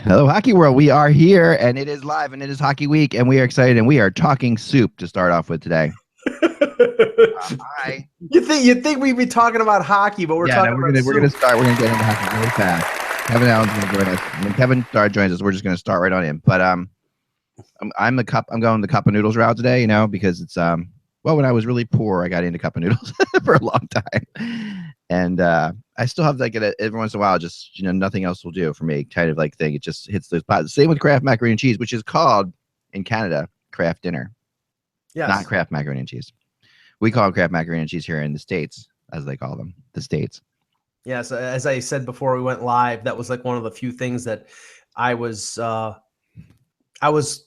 Hello, Hockey World. We are here, and it is live, and it is Hockey Week, and we are excited, and we are talking soup to start off with today. Hi. You think we'd be talking about hockey, but we're talking about soup. We're gonna get into hockey really fast. Kevin Allen's gonna join us. When Kevin joins us, we're just gonna start right on him. But I'm going the cup of noodles route today, because it's when I was really poor, I got into cup of noodles for a long time, and I still have every once in a while, just nothing else will do for me kind of thing. It just hits those spots. Same with Kraft macaroni and cheese, which is called in Canada Kraft dinner. Yes. Not Kraft macaroni and cheese. We call them Kraft macaroni and cheese here in the States, as they call them, the States. Yes, as I said before we went live, that was one of the few things that I was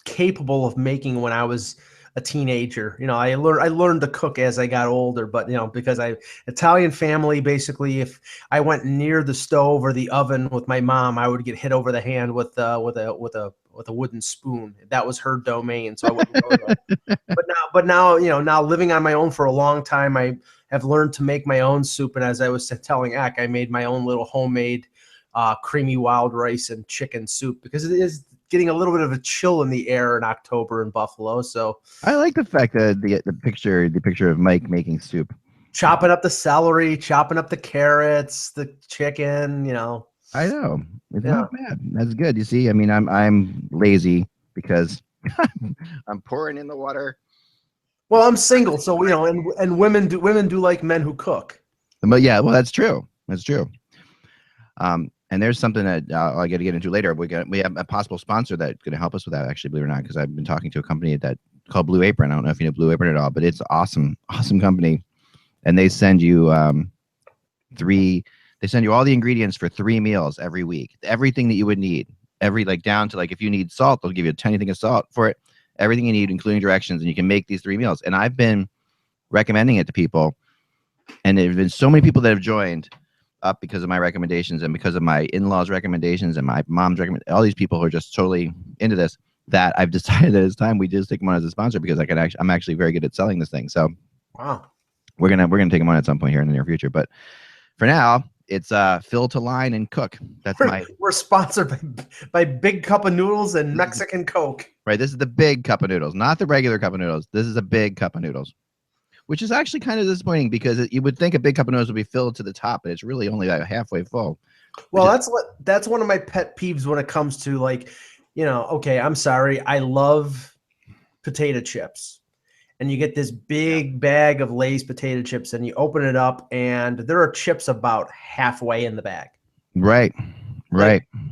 capable of making when I was a teenager. I learned to cook as I got older, but because Italian family, basically, if I went near the stove or the oven with my mom, I would get hit over the hand with a wooden spoon. That was her domain, so I wouldn't go there. But now now living on my own for a long time, I have learned to make my own soup. And as I was telling Ak, I made my own little homemade creamy wild rice and chicken soup because it is getting a little bit of a chill in the air in October in Buffalo. So I like the fact that the picture of Mike making soup, chopping up the celery, chopping up the carrots, the chicken. I know it's not bad. That's good. You see, I mean, I'm lazy because I'm pouring in the water. Well, I'm single, so and women do like men who cook. But yeah, well, that's true. That's true. And there's something that I got to get into later. We have a possible sponsor that's going to help us with that, actually, believe it or not, because I've been talking to a company called Blue Apron. I don't know if you know Blue Apron at all, but it's awesome company. And they send you they send you all the ingredients for 3 meals every week. Everything that you would need, down to if you need salt, they'll give you a tiny thing of salt for it. Everything you need, including directions, and you can make these 3 meals. And I've been recommending it to people, and there have been so many people that have joined up because of my recommendations and because of my in-laws' recommendations and my mom's recommendations. All these people who are just totally into this, that I've decided that it's time we just take them on as a sponsor because I'm actually very good at selling this thing. So wow, we're gonna take them on at some point here in the near future. But for now, it's fill to line and cook. We're sponsored by Big Cup of Noodles and Mexican Coke. Right, this is the big cup of noodles, not the regular cup of noodles. This is a big cup of noodles, which is actually kind of disappointing because you would think a big cup of noodles would be filled to the top, but it's really only halfway full. Well, that's one of my pet peeves when it comes to okay, I'm sorry, I love potato chips. And you get this big bag of Lay's potato chips, and you open it up, and there are chips about halfway in the bag. Right.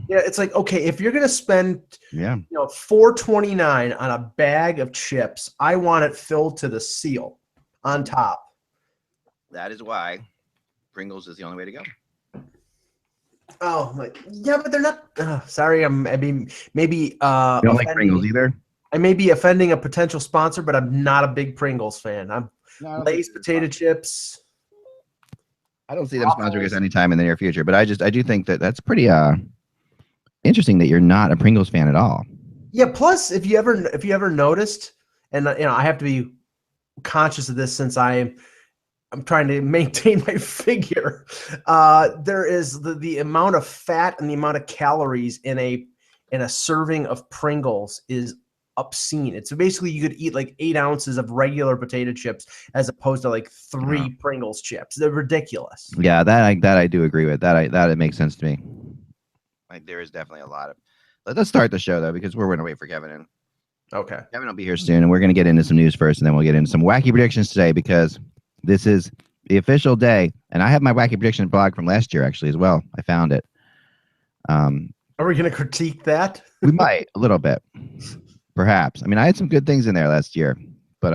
It's okay, if you're gonna spend $4.29 on a bag of chips, I want it filled to the seal on top. That is why Pringles is the only way to go. Oh my, yeah, but they're not. Sorry, maybe. You don't like Pringles either? I may be offending a potential sponsor, but I'm not a big Pringles fan. I'm Lay's potato chips. I don't see them sponsoring us anytime in the near future, but I do think that's pretty interesting that you're not a Pringles fan at all. Yeah. Plus, if you ever noticed, and I have to be conscious of this since I'm trying to maintain my figure. There is the amount of fat and the amount of calories in a serving of Pringles is obscene. It's basically you could eat 8 ounces of regular potato chips as opposed to 3 Pringles chips. They're ridiculous. Yeah, that I do agree with. That it makes sense to me. There is definitely a lot of. Let's start the show though, because we're going to wait for Kevin in. Okay. Kevin will be here soon, and we're going to get into some news first, and then we'll get into some wacky predictions today because this is the official day, and I have my wacky prediction blog from last year actually as well. I found it. Are we going to critique that? We might a little bit. Perhaps. I mean, I had some good things in there last year, but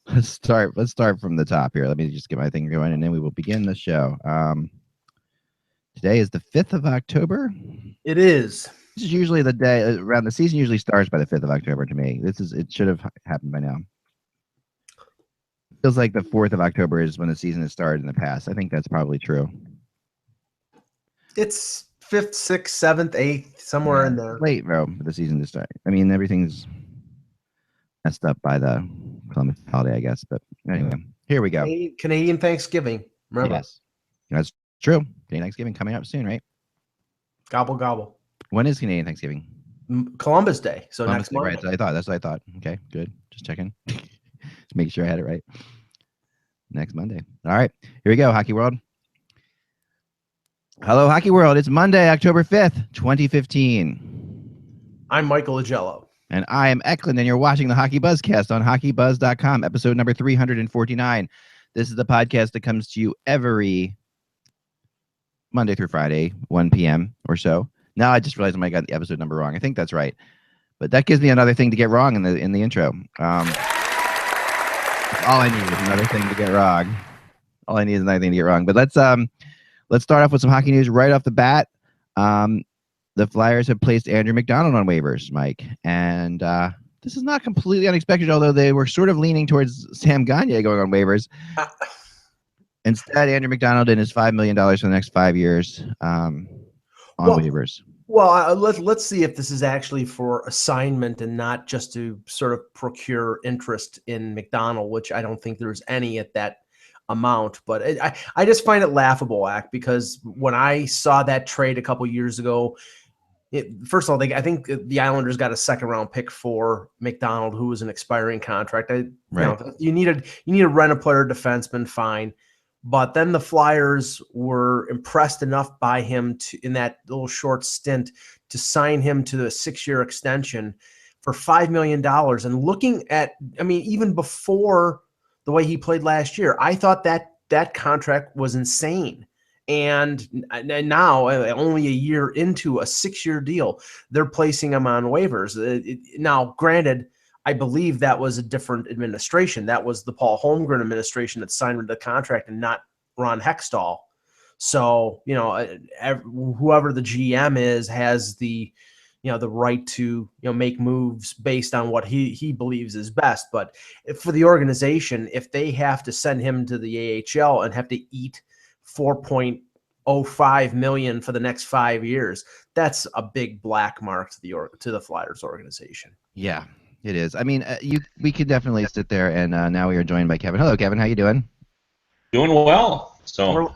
let's start from the top here. Let me just get my thing going, and then we will begin the show. Today is the 5th of October. It is. This is usually the day around the season usually starts by the 5th of October to me. It should have happened by now. It feels like the 4th of October is when the season has started in the past. I think that's probably true. It's 5th, 6th, 7th, 8th, somewhere in there. Late, bro, for the season to start. I mean, everything's messed up by the Columbus holiday, I guess. But anyway, here we go. Canadian Thanksgiving. Remember? Yes. That's true. Canadian Thanksgiving coming up soon, right? Gobble, gobble. When is Canadian Thanksgiving? Columbus Day. So Columbus next Day, Monday. right? That's what I thought. Okay, good. Just checking. Just making sure I had it right. Next Monday. All right, here we go, Hockey World. Hello, Hockey World. It's Monday, October 5th, 2015. I'm Michael Agello. And I am Eklund, and you're watching the HockeyBuzzCast on HockeyBuzz.com, episode number 349. This is the podcast that comes to you every Monday through Friday, 1 p.m. or so. Now I just realized I might have got the episode number wrong. I think that's right. But that gives me another thing to get wrong in the intro. That's all I need is another thing to get wrong. All I need is another thing to get wrong. But let's start off with some hockey news right off the bat. The Flyers have placed Andrew McDonald on waivers, Mike. And this is not completely unexpected, although they were sort of leaning towards Sam Gagner going on waivers. Instead, Andrew McDonald and his $5 million for the next 5 years on waivers. Well, let's see if this is actually for assignment and not just to sort of procure interest in McDonald, which I don't think there's any at that amount. But I just find it laughable, because when I saw that trade a couple years ago, first of all, I think the Islanders got a second-round pick for McDonald, who was an expiring contract. You need to rent a player defenseman, fine. But then the Flyers were impressed enough by him in that little short stint to sign him to the 6-year extension for $5 million. And looking at, even before the way he played last year, I thought that contract was insane. And now, only a year into a 6-year deal, they're placing him on waivers. Now, granted, I believe that was a different administration. That was the Paul Holmgren administration that signed the contract and not Ron Hextall. So, whoever the GM is has the right to, make moves based on what he believes is best. But for the organization, if they have to send him to the AHL and have to eat $4.05 million for the next 5 years, that's a big black mark to the Flyers organization. Yeah. It is. We could definitely sit there, and now we are joined by Kevin. Hello, Kevin. How you doing? Doing well. So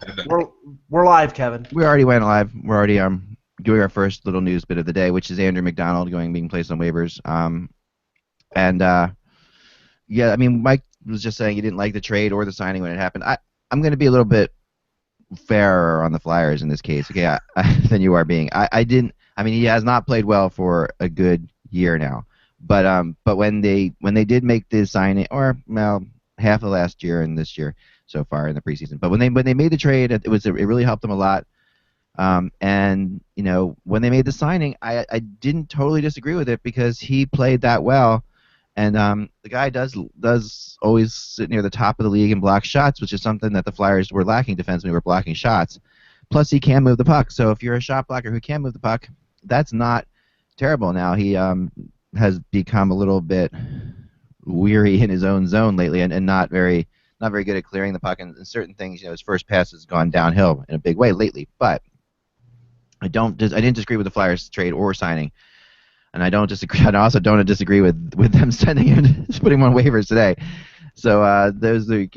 we're live, Kevin. We already went live. We're already doing our first little news bit of the day, which is Andrew McDonald being placed on waivers. Mike was just saying he didn't like the trade or the signing when it happened. I'm going to be a little bit fairer on the Flyers in this case, okay, than you are being. He has not played well for a good year now. But when they did make the signing, or half of last year and this year so far in the preseason, but when they made the trade, it really helped them a lot. When they made the signing, I didn't totally disagree with it because he played that well, and the guy does always sit near the top of the league and block shots, which is something that the Flyers were lacking defensively. Were blocking shots, plus he can move the puck. So if you're a shot blocker who can move the puck, that's not terrible. Now he has become a little bit weary in his own zone lately, and not very good at clearing the puck, and certain things. His first pass has gone downhill in a big way lately. But I didn't disagree with the Flyers trade or signing, and I also don't disagree with them sending him, putting him on waivers today. So there's a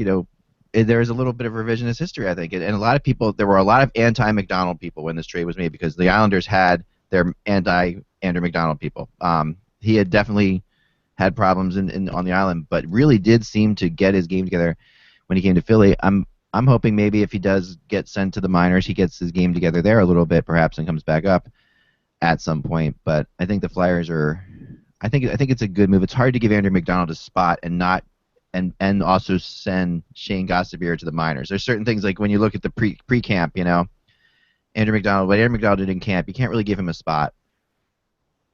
little bit of revisionist history, I think, and a lot of people. There were a lot of anti-McDonald people when this trade was made because the Islanders had their anti-Andrew McDonald people. He had definitely had problems on the island, but really did seem to get his game together when he came to Philly. I'm hoping maybe if he does get sent to the minors, he gets his game together there a little bit, perhaps, and comes back up at some point. But I think the Flyers are. I think it's a good move. It's hard to give Andrew McDonald a spot and not and also send Shane Gosselaar to the minors. There's certain things like when you look at the pre-camp, Andrew McDonald, what Andrew McDonald did in camp, you can't really give him a spot.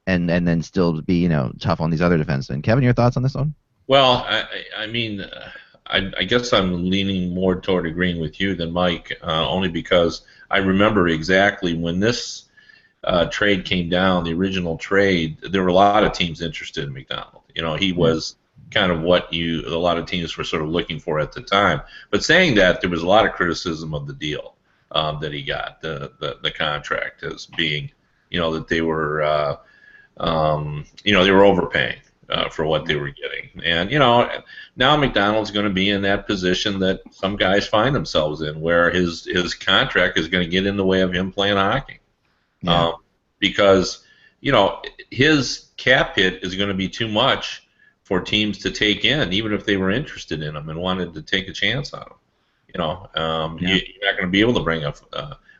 And then still be tough on these other defensemen. Kevin, your thoughts on this one? Well, I guess I'm leaning more toward agreeing with you than Mike, only because I remember exactly when this trade came down, the original trade. There were a lot of teams interested in McDonald. He was kind of what a lot of teams were sort of looking for at the time. But saying that, there was a lot of criticism of the deal that he got, the contract, as being, that they were. They were overpaying for what they were getting. And, now McDonald's going to be in that position that some guys find themselves in, where his contract is going to get in the way of him playing hockey. Yeah. because his cap hit is going to be too much for teams to take in, even if they were interested in him and wanted to take a chance on him. You're not going to be able to bring up.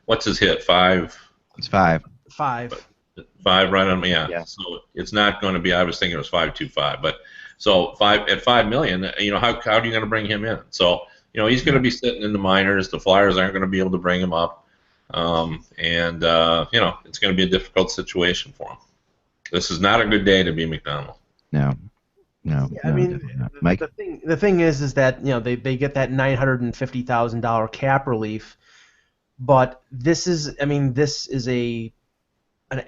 What's his hit? 5. It's 5. 5. 5 right on. Yeah. So it's not going to be. I was thinking it was 5.25, but so $5 million. How are you going to bring him in? So he's going to be sitting in the minors. The Flyers aren't going to be able to bring him up, and it's going to be a difficult situation for him. This is not a good day to be McDonald. No. Yeah, I mean, Mike? the thing is that they get that $950,000 cap relief, but this is an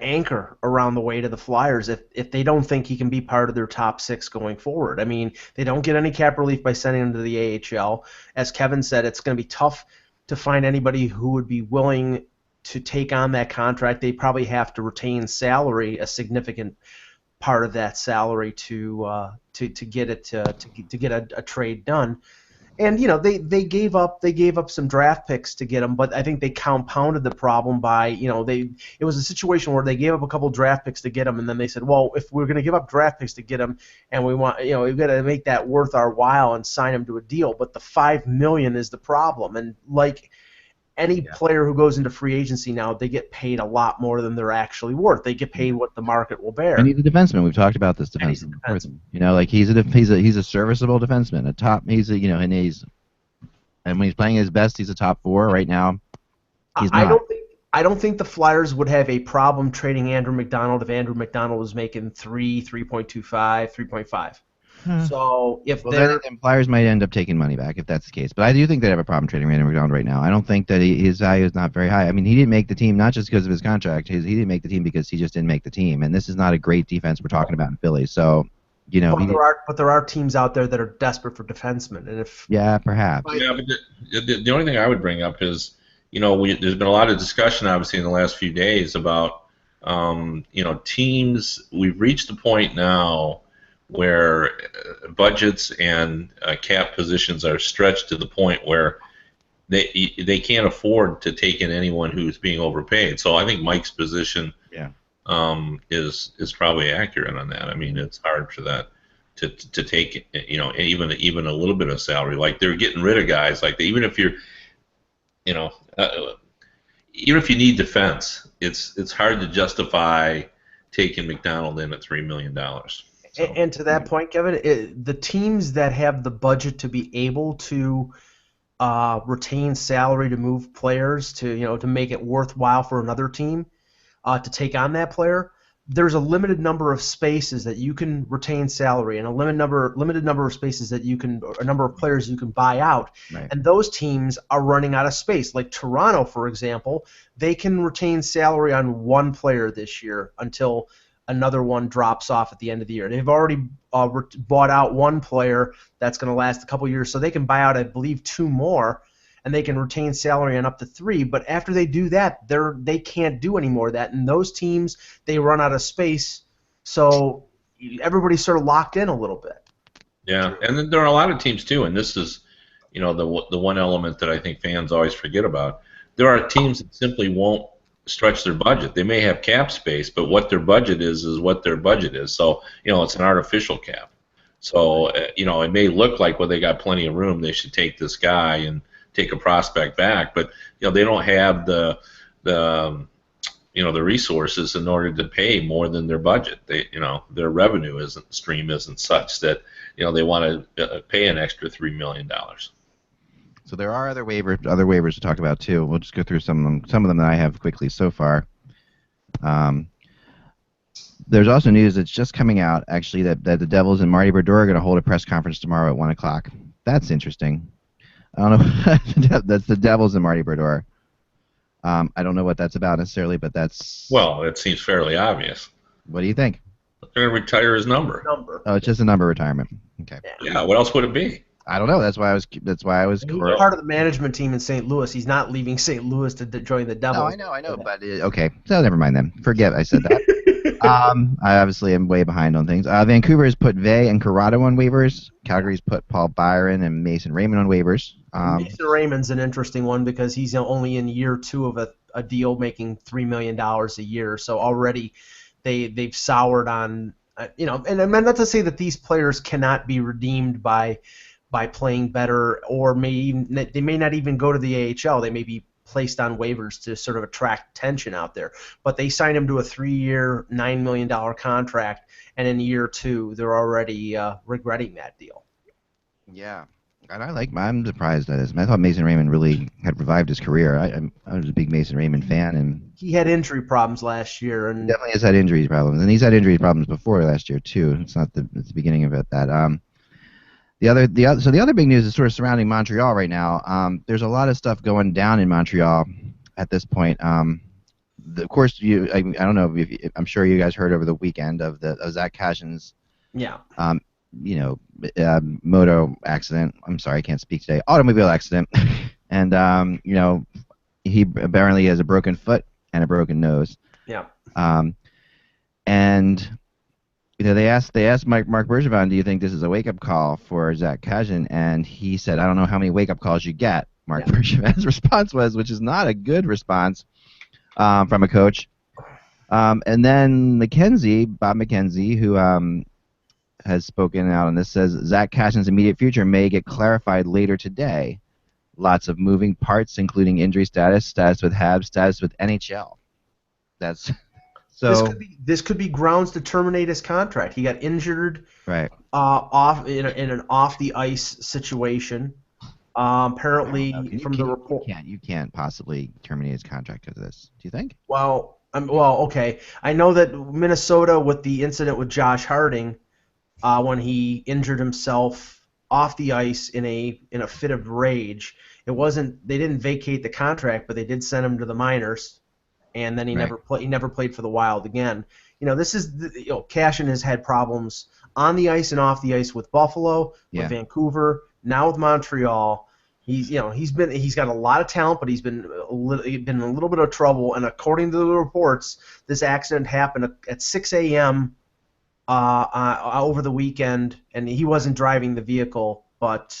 anchor around the way to the Flyers if they don't think he can be part of their top 6 going forward. I mean, they don't get any cap relief by sending him to the AHL. As Kevin said, it's going to be tough to find anybody who would be willing to take on that contract. They probably have to retain salary, a significant part of that salary to get it to get a trade done. And they gave up some draft picks to get him, but I think they compounded the problem by it was a situation where they gave up a couple draft picks to get him, and then they said, well, if we're going to give up draft picks to get him, and we want we've got to make that worth our while and sign him to a deal. But the $5 million is the problem, and like any player who goes into free agency now, they get paid a lot more than they're actually worth. They get paid what the market will bear. And he's a defenseman. We've talked about this defenseman before. He's a serviceable defenseman. And when he's playing his best, he's a top 4 right now. He's not. I don't think the Flyers would have a problem trading Andrew McDonald if Andrew McDonald was making 3.25, 3.5. So then Flyers might end up taking money back if that's the case. But I do think they have a problem trading Andrew McDonald right now. I don't think that his value is not very high. I mean, he didn't make the team not just because of his contract. He didn't make the team because he just didn't make the team. And this is not a great defense we're talking about in Philly. So, But there are teams out there that are desperate for defensemen, and perhaps. Yeah, but the only thing I would bring up is there's been a lot of discussion obviously in the last few days about teams. We've reached the point now where budgets and cap positions are stretched to the point where they can't afford to take in anyone who's being overpaid. So I think Mike's position is probably accurate on that. I mean, it's hard for that to take even a little bit of salary. Like they're getting rid of guys like that. Even if you're even if you need defense, it's hard to justify taking McDonald in at $3 million. So, and to that point, Kevin, the teams that have the budget to be able to retain salary to move players to make it worthwhile for another team to take on that player, there's a limited number of spaces that you can retain salary and a limited number of spaces that a number of players you can buy out. Right. And those teams are running out of space. Like Toronto, for example, they can retain salary on one player this year until another one drops off at the end of the year. They've already bought out one player that's going to last a couple years, so they can buy out, I believe, 2 more, and they can retain salary on up to 3. But after they do that, they can't do any more of that. And those teams, they run out of space, so everybody's sort of locked in a little bit. Yeah, and then there are a lot of teams too, and this is, the one element that I think fans always forget about. There are teams that simply won't stretch their budget. They may have cap space, but what their budget is what their budget is. So, it's an artificial cap. So, it may look like, well, they got plenty of room, they should take this guy and take a prospect back, but they don't have the resources in order to pay more than their budget. They, their revenue stream isn't such that they want to pay an extra $3 million. So there are other waivers to talk about too. We'll just go through some of them that I have quickly so far. There's also news that's just coming out actually that the Devils and Marty Brodeur are going to hold a press conference tomorrow at 1 o'clock. That's interesting. I don't know. That's the Devils and Marty Brodeur. I don't know what that's about necessarily, but that's... Well, it seems fairly obvious. What do you think? They're going to retire his number. Oh, it's just a number retirement. Okay. Yeah. What else would it be? I don't know. That's why I was. He's part of the management team in St. Louis. He's not leaving St. Louis to join the Devils. No, I know. But okay. So never mind then. Forget I said that. I obviously am way behind on things. Vancouver has put Vey and Corrado on waivers. Calgary's put Paul Byron and Mason Raymond on waivers. Mason Raymond's an interesting one because he's only in year 2 of a deal making $3 million a year. So already they've soured on, and I meant not to say that these players cannot be redeemed by playing better, or they may not even go to the AHL. They may be placed on waivers to sort of attract attention out there. But they signed him to a 3-year, $9 million contract, and in year 2, they're already regretting that deal. Yeah. And I'm surprised at this. I thought Mason Raymond really had revived his career. I was a big Mason Raymond fan, and he had injury problems last year, and he definitely has had injury problems, and he's had injury problems before last year too. It's the beginning of it that. So the other big news is sort of surrounding Montreal right now. There's a lot of stuff going down in Montreal at this point. Of course, I don't know if I'm sure you guys heard over the weekend of Zack Kassian's. Yeah. Moto accident. I'm sorry, I can't speak today. Automobile accident, and he apparently has a broken foot and a broken nose. Yeah. And they asked Mark Bergevin, do you think this is a wake up call for Zack Kassian? And he said, I don't know how many wake up calls you get. Mark Bergevin's response was, which is not a good response from a coach. And then Bob McKenzie, who has spoken out on this, says Zack Kassian's immediate future may get clarified later today. Lots of moving parts, including injury status with Habs, status with NHL. That's so. This could be grounds to terminate his contract. He got injured, right? Off in an off the ice situation. Apparently, from the report, you can't possibly terminate his contract because of this. Do you think? Well, okay. I know that Minnesota, with the incident with Josh Harding, when he injured himself off the ice in a fit of rage, they didn't vacate the contract, but they did send him to the minors, and then he never played for the Wild again. Kassian has had problems on the ice and off the ice with Buffalo, with Vancouver, now with Montreal. He's got a lot of talent, but he's been in a little bit of trouble. And according to the reports, this accident happened at 6 a.m. Over the weekend, and he wasn't driving the vehicle. But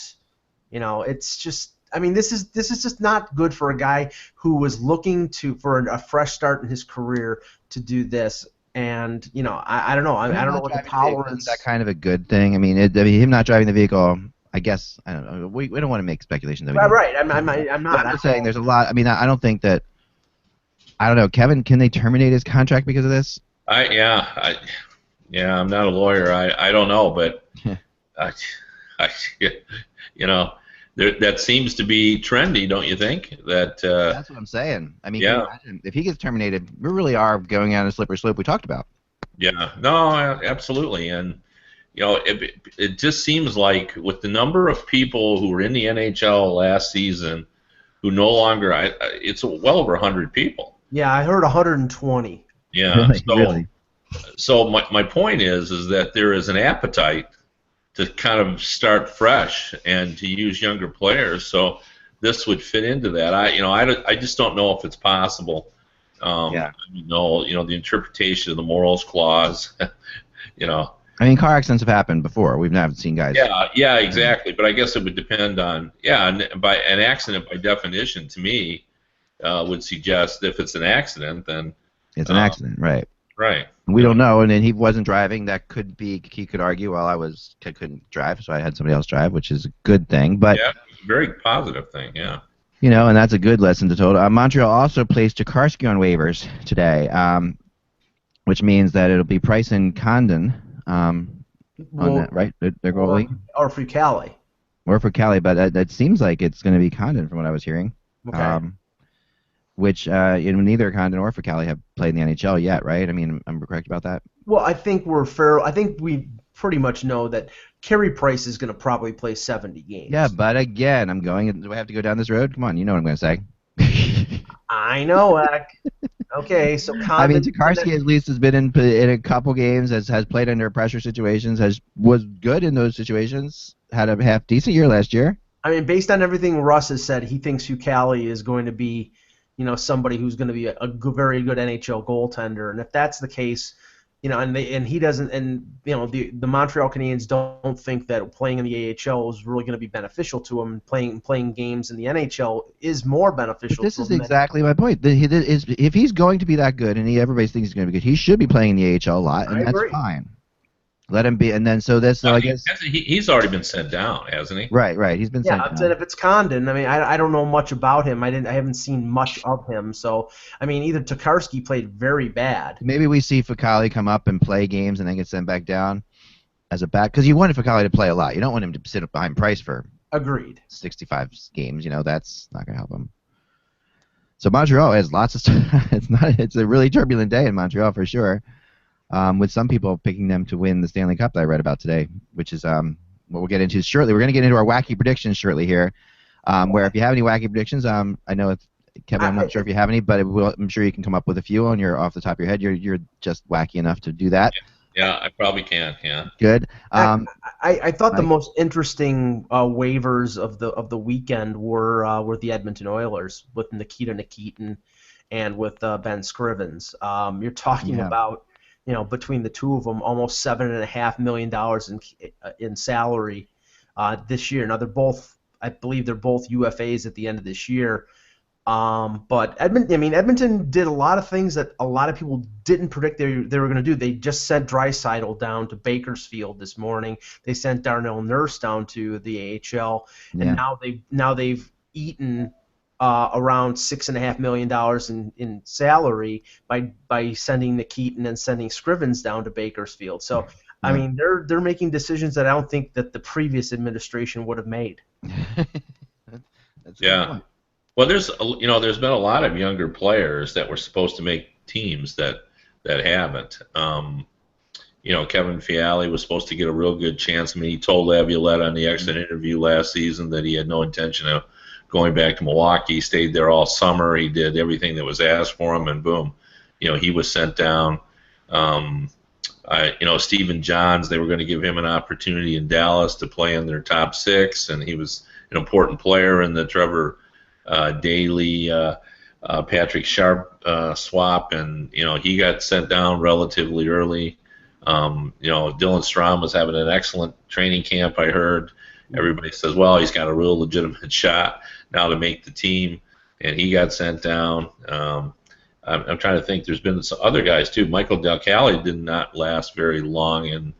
it's just, this is just not good for a guy who was looking for a fresh start in his career to do this. And I don't know. I don't know what the tolerance. Is that kind of a good thing? Him not driving the vehicle. I guess I don't know. We don't want to make speculations. Right. I'm not. I'm saying there's a lot. I don't think that. I don't know, Kevin. Can they terminate his contract because of this? I'm not a lawyer. I don't know, but that seems to be trendy, don't you think? That's what I'm saying. Can you imagine, if he gets terminated, we really are going on a slippery slope we talked about. Yeah. No, absolutely, and. It just seems like with the number of people who were in the NHL last season who no longer, it's well over 100 people. Yeah, I heard 120. Yeah, really? So my point is that there is an appetite to kind of start fresh and to use younger players. So this would fit into that. I just don't know if it's possible. The interpretation of the morals clause, car accidents have happened before. We've never seen guys. Yeah, exactly. But I guess it would depend on by an accident by definition to me would suggest if it's an accident then it's an accident, right? Right. We don't know, and then he wasn't driving. That could be. He could argue, well, I couldn't drive, so I had somebody else drive, which is a good thing. But very positive thing. Yeah. And that's a good lesson to told. Montreal also placed Jakarski on waivers today, which means that it'll be Price and Condon. On that, right? Their goalie? Or for Cali. But that seems like it's going to be Condon from what I was hearing. Okay. Which neither Condon or Cali have played in the NHL yet, right? I'm correct about that? Well, I think we're fair. I think we pretty much know that Carey Price is going to probably play 70 games. Yeah, but again, do I have to go down this road? Come on, you know what I'm going to say. I know, Okay, so Condon, Jakarski at least has been in a couple games, has played under pressure situations, was good in those situations, had a half decent year last year. Based on everything Russ has said, he thinks Cali is going to be, somebody who's going to be a very good NHL goaltender, and if that's the case, and he doesn't, and the Montreal Canadiens don't think that playing in the AHL is really going to be beneficial to him. Playing games in the NHL is more beneficial. But this is exactly my point. If he's going to be that good, and everybody thinks he's going to be good, he should be playing in the AHL a lot, and that's fine. Let him be, and then so I guess he's already been sent down, hasn't he? Right. He's been sent down. Yeah, if it's Condon, I mean, I don't know much about him. I haven't seen much of him. So I mean, either Tokarski played very bad. Maybe we see Fucali come up and play games and then get sent back down as a back, because you wanted Fucali to play a lot. You don't want him to sit behind Price for 65 games. That's not going to help him. So Montreal has lots of stuff. It's a really turbulent day in Montreal for sure. With some people picking them to win the Stanley Cup that I read about today, which is what we'll get into shortly. We're going to get into our wacky predictions shortly here, where if you have any wacky predictions, I know, Kevin, I'm not sure if you have any, but I'm sure you can come up with a few off the top of your head. You're just wacky enough to do that. Yeah, I probably can, yeah. Good. I thought the most interesting waivers of the weekend were the Edmonton Oilers with Nikita Nikitin and with Ben Scrivens. You're talking about, between the two of them, almost $7.5 million in salary this year. Now I believe they're both UFAs at the end of this year. But Edmonton did a lot of things that a lot of people didn't predict they were going to do. They just sent Draisaitl down to Bakersfield this morning. They sent Darnell Nurse down to the AHL, and now they've eaten around $6.5 million in salary by sending Nikitin and sending Scrivens down to Bakersfield. So I mean, they're making decisions that I don't think that the previous administration would have made. That's a good point. Well, there's been a lot of younger players that were supposed to make teams that haven't. Kevin Fiala was supposed to get a real good chance. I mean, he told Laviolette on the exit interview last season that he had no intention of going back to Milwaukee. He stayed there all summer. He did everything that was asked for him, and boom, he was sent down. Stephen Johns, they were going to give him an opportunity in Dallas to play in their top six, and he was an important player in the Trevor Daly, Patrick Sharp swap, and he got sent down relatively early. Dylan Strom was having an excellent training camp, I heard. Everybody says, well, he's got a real legitimate shot now to make the team, and he got sent down. I'm trying to think. There's been some other guys too. Michael Del Calle did not last very long in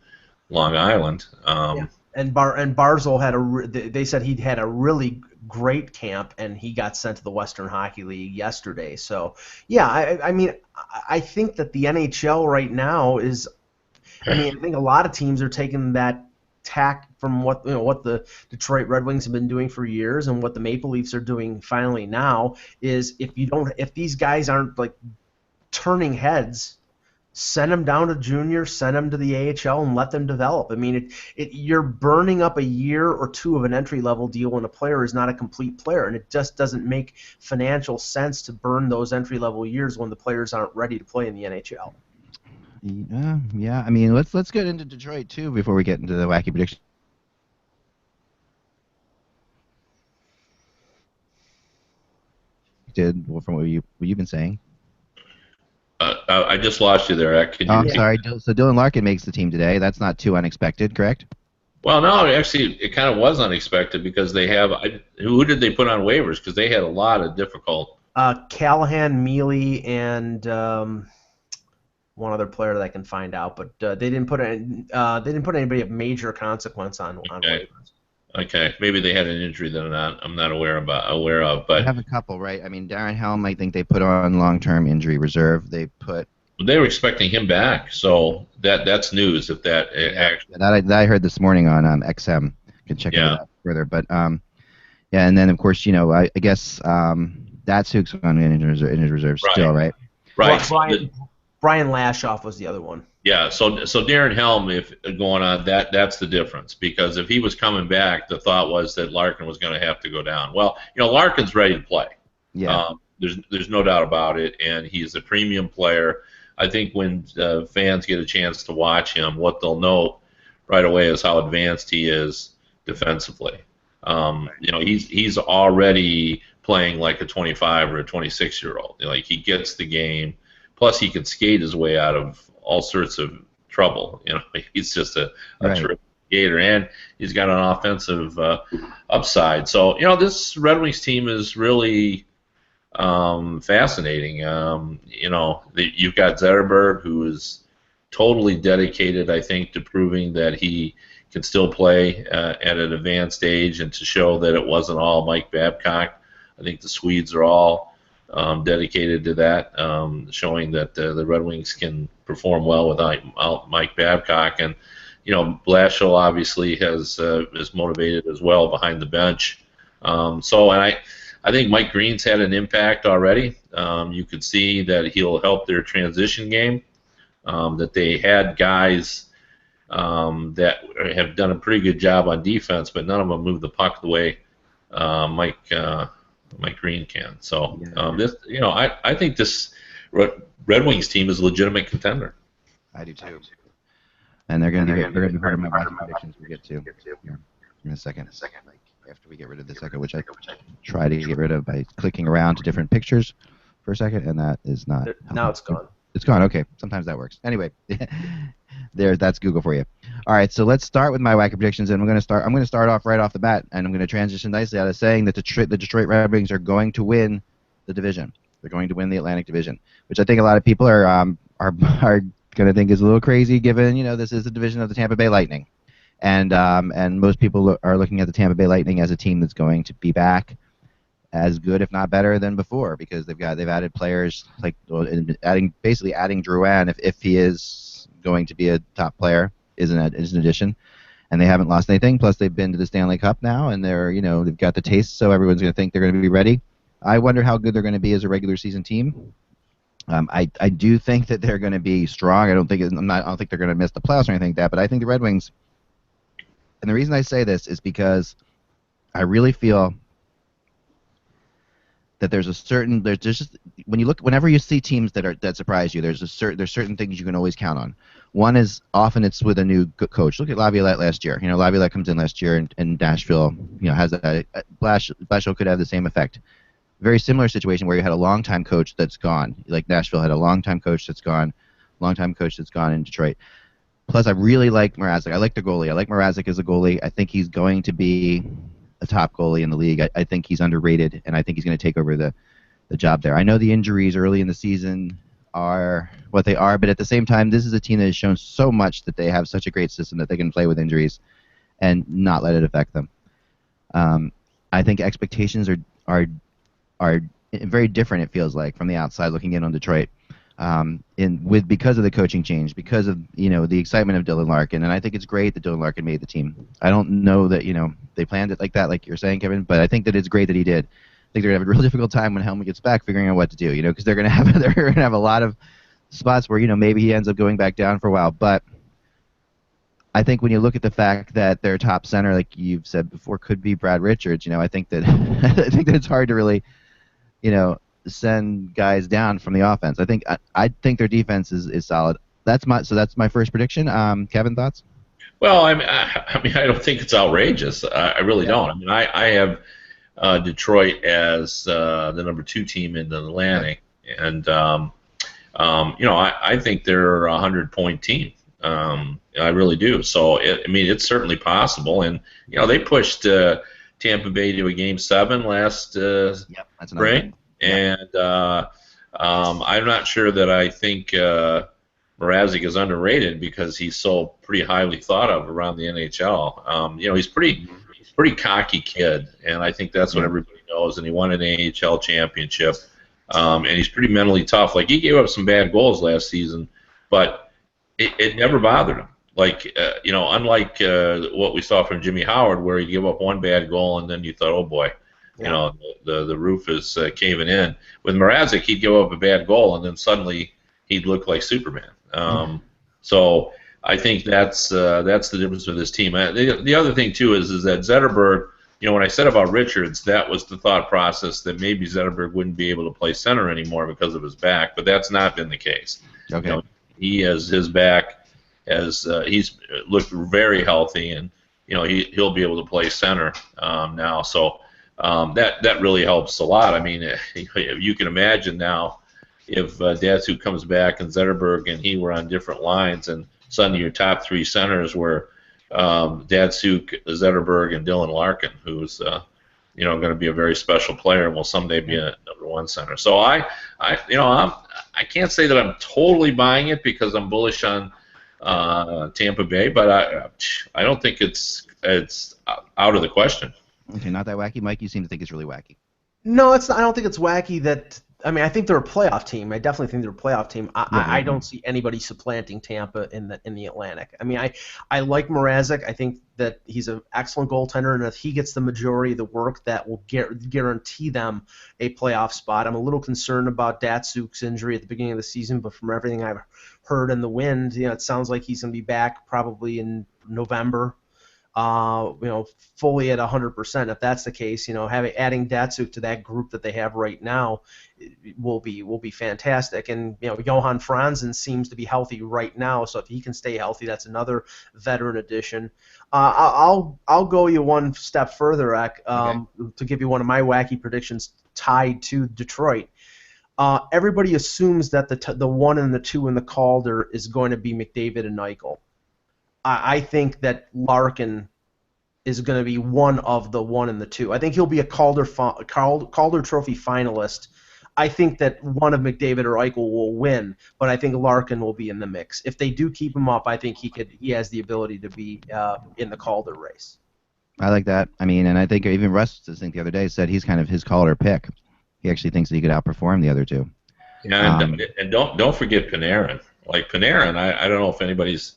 Long Island. And Barzal they said he'd had a really great camp, and he got sent to the Western Hockey League yesterday. So, yeah, I think that the NHL right now is, I think a lot of teams are taking that tack from what the Detroit Red Wings have been doing for years, and what the Maple Leafs are doing finally now is if these guys aren't like turning heads, send them down to junior, send them to the AHL, and let them develop. I mean, you're burning up a year or two of an entry-level deal when a player is not a complete player, and it just doesn't make financial sense to burn those entry-level years when the players aren't ready to play in the NHL. Yeah. I mean, let's get into Detroit too before we get into the wacky prediction. From what you've been saying. I just lost you there. I'm sorry. So Dylan Larkin makes the team today. That's not too unexpected, correct? Well, no, actually, it kind of was unexpected because they have. Who did they put on waivers? Because they had a lot of difficult. Callahan, Mealy, and one other player that I can find out, but they didn't put anybody of major consequence on waivers. Okay, maybe they had an injury that I'm not aware of. But they have a couple, right? I mean, Darren Helm, I think they put on long-term injury reserve. They were expecting him back, so that's news. If that actually that I heard this morning on XM. Can check it out further, but and then of course I guess that's who's on injured reserve still, right? Right. Well, Brian Lashoff was the other one. Yeah, so Darren Helm, if going on, that's the difference, because if he was coming back, the thought was that Larkin was going to have to go down. Well, Larkin's ready to play. Yeah. There's no doubt about it, and he's a premium player. I think when fans get a chance to watch him, what they'll note right away is how advanced he is defensively. He's already playing like a 25 or a 26-year-old. Like, he gets the game. Plus, he can skate his way out of all sorts of trouble. He's just a Right. terrific skater, and he's got an offensive upside. So this Red Wings team is really fascinating. You've got Zetterberg, who is totally dedicated, I think, to proving that he can still play at an advanced age, and to show that it wasn't all Mike Babcock. I think the Swedes are all dedicated to that, showing that the Red Wings can perform well without Mike Babcock. And Blashill obviously is motivated as well behind the bench. I think Mike Green's had an impact already. You could see that he'll help their transition game. That they had guys that have done a pretty good job on defense, but none of them move the puck the way Mike Green can. So I think this Red Wings team is a legitimate contender. I do too. And they're going to be part of my predictions we get to here in a second. Like after we get rid of the second, which I try to get rid of by clicking around to different pictures for a second, and that is not. Now it's gone. It's gone. Okay, sometimes that works. Anyway, that's Google for you. All right, so let's start with my wacky predictions, and I'm going to start off right off the bat, and I'm going to transition nicely out of saying that the Detroit Red Wings are going to win the division. They're going to win the Atlantic Division, which I think a lot of people are going to think is a little crazy, given this is the division of the Tampa Bay Lightning, and most people are looking at the Tampa Bay Lightning as a team that's going to be back as good, if not better, than before, because they've added players like adding Drouin if he is going to be a top player is an addition, and they haven't lost anything. Plus they've been to the Stanley Cup now, and they've got the taste, so everyone's going to think they're going to be ready. I wonder how good they're going to be as a regular season team. I do think that they're going to be strong. I don't think they're going to miss the playoffs or anything like that, but I think the Red Wings, and the reason I say this is because I really feel that whenever you see teams that surprise you, there's certain things you can always count on. One is often it's with a new coach. Look at Laviolette last year. Laviolette comes in last year, and Nashville, has that. Blashill could have the same effect. Very similar situation where you had a long-time coach that's gone. Like Nashville had a long-time coach that's gone, in Detroit. Plus, I really like Mrazek. I like the goalie. I like Mrazek as a goalie. I think he's going to be a top goalie in the league. I think he's underrated, and I think he's going to take over the job there. I know the injuries early in the season are what they are, but at the same time, this is a team that has shown so much that they have such a great system that they can play with injuries and not let it affect them. I think expectations are very different, it feels like, from the outside looking in on Detroit. Because of the coaching change, because of the excitement of Dylan Larkin, and I think it's great that Dylan Larkin made the team. I don't know that they planned it like that, like you're saying, Kevin, but I think that it's great that he did. I think they're gonna have a real difficult time when Helmut gets back figuring out what to do, because they're gonna have a lot of spots where maybe he ends up going back down for a while. But I think when you look at the fact that their top center, like you've said before, could be Brad Richards, I think that it's hard to really send guys down from the offense. I think their defense is solid. That's my first prediction. Kevin, thoughts? Well, I don't think it's outrageous. I really don't. I mean, I have Detroit as the number 2 team in the Atlantic, and I think they're a 100-point team. I really do. So it's certainly possible, and they pushed Tampa Bay to a Game 7 last spring. And I'm not sure that I think Mrazek is underrated, because he's so pretty highly thought of around the NHL. He's pretty cocky kid, and I think that's what everybody knows. And he won an AHL championship, and he's pretty mentally tough. Like, he gave up some bad goals last season, but it never bothered him. Like, unlike what we saw from Jimmy Howard, where he gave up one bad goal and then you thought, oh boy. The roof is caving in. With Mrazek, he'd give up a bad goal, and then suddenly he'd look like Superman. So I think that's the difference with this team. The other thing too is that Zetterberg. When I said about Richards, that was the thought process that maybe Zetterberg wouldn't be able to play center anymore because of his back, but that's not been the case. Okay. He has his back he's looked very healthy, and he'll be able to play center now. So. That really helps a lot. I mean, you can imagine now if Datsuk comes back and Zetterberg and he were on different lines, and suddenly your top three centers were Datsuk, Zetterberg, and Dylan Larkin, who's going to be a very special player and will someday be a #1 center. So I can't say that I'm totally buying it because I'm bullish on Tampa Bay, but I don't think it's out of the question. Okay, not that wacky. Mike, you seem to think it's really wacky. No, it's not, I don't think it's wacky that. I mean, I think they're a playoff team. I definitely think they're a playoff team. I don't see anybody supplanting Tampa in the Atlantic. I mean, I like Mrazek. I think that he's an excellent goaltender, and if he gets the majority of the work, that will guarantee them a playoff spot. I'm a little concerned about Datsuk's injury at the beginning of the season, but from everything I've heard in the wind, it sounds like he's going to be back probably in November. Fully at 100%. If that's the case, adding Datsuk to that group that they have right now will be fantastic. And Johan Franzen seems to be healthy right now, so if he can stay healthy, that's another veteran addition. I'll go you one step further, Ek, to give you one of my wacky predictions tied to Detroit. Everybody assumes that the 1 and the 2 in the Calder is going to be McDavid and Eichel. I think that Larkin is going to be one of the 1 and the 2. I think he'll be a Calder Trophy finalist. I think that one of McDavid or Eichel will win, but I think Larkin will be in the mix. If they do keep him up, I think he has the ability to be in the Calder race. I like that. I mean, and I think even Russ, I think the other day, said he's kind of his Calder pick. He actually thinks that he could outperform the other two. Yeah, and don't forget Panarin. Like Panarin, I don't know if anybody's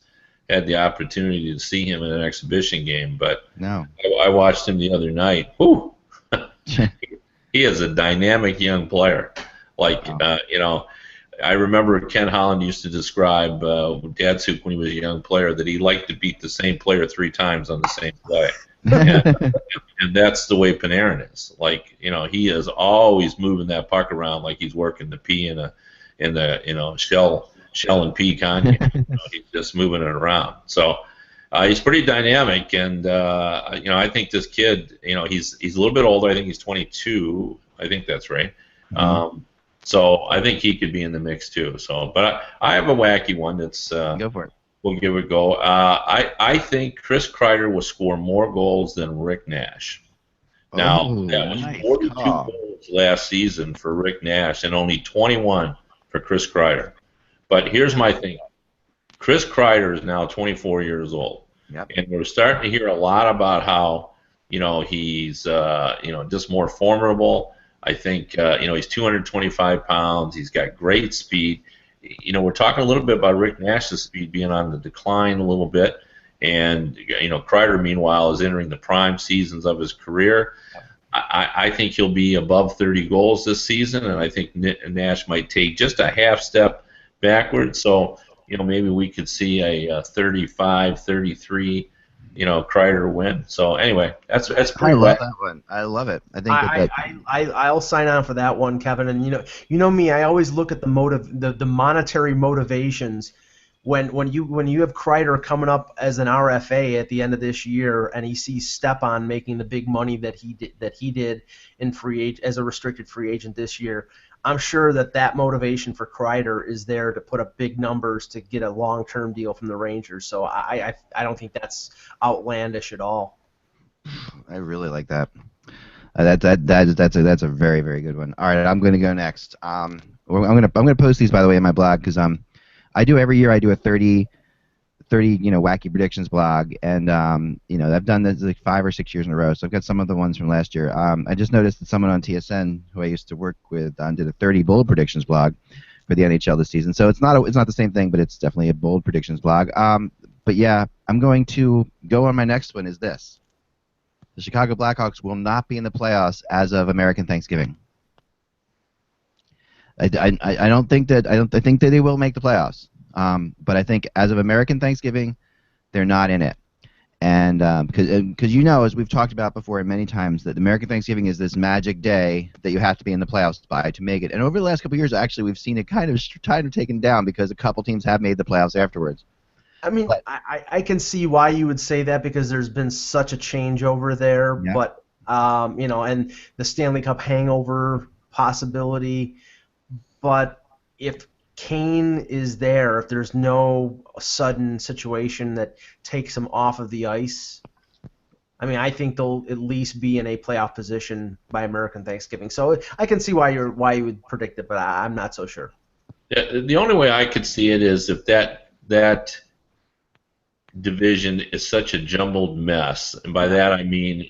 had the opportunity to see him in an exhibition game, but no. I watched him the other night. Whew. He is a dynamic young player. I remember Ken Holland used to describe Datsuk when he was a young player that he liked to beat the same player 3 times on the same play. And that's the way Panarin is. He is always moving that puck around like he's working the pea in the shell and pea Kanye. He's just moving it around. So he's pretty dynamic, and I think this kid, he's a little bit older. I think he's 22. I think that's right. Mm-hmm. So I think he could be in the mix too. So, but I have a wacky one that's go for it. We'll give it a go. I think Chris Kreider will score more goals than Rick Nash. Now, that was nice 42 goals last season for Rick Nash and only 21 for Chris Kreider. But here's my thing. Chris Kreider is now 24 years old. Yep. And we're starting to hear a lot about how, he's, just more formidable. I think, he's 225 pounds. He's got great speed. We're talking a little bit about Rick Nash's speed being on the decline a little bit. And, Kreider, meanwhile, is entering the prime seasons of his career. I think he'll be above 30 goals this season, and I think Nash might take just a half step backwards. So, maybe we could see a 35, 33, Kreider win. So anyway, that's pretty. I love that one. I love it. I think I'll sign on for that one, Kevin. And you know me, I always look at the monetary motivations when you have Kreider coming up as an RFA at the end of this year, and he sees Stepan making the big money that he did in as a restricted free agent this year. I'm sure that motivation for Kreider is there to put up big numbers to get a long-term deal from the Rangers. So I don't think that's outlandish at all. I really like that. That's a very, very good one. All right, I'm going to go next. I'm going to post these, by the way, in my blog, because I do every year. I do a 30 wacky predictions blog, and I've done this like 5 or 6 years in a row. So I've got some of the ones from last year. I just noticed that someone on TSN who I used to work with did a 30 bold predictions blog for the NHL this season. So it's not the same thing, but it's definitely a bold predictions blog. But yeah, I'm going to go on my next one. Is this: the Chicago Blackhawks will not be in the playoffs as of American Thanksgiving. I think that they will make the playoffs. But I think as of American Thanksgiving, they're not in it. And because as we've talked about before many times, that American Thanksgiving is this magic day that you have to be in the playoffs by to make it. And over the last couple of years, actually, we've seen it kind of taken down because a couple teams have made the playoffs afterwards. I mean, I can see why you would say that because there's been such a changeover there. Yeah. But, and the Stanley Cup hangover possibility. But if Kane is there, if there's no sudden situation that takes him off of the ice, I mean, I think they'll at least be in a playoff position by American Thanksgiving. So I can see why you would predict it, but I'm not so sure. Yeah, the only way I could see it is if that division is such a jumbled mess, and by that I mean,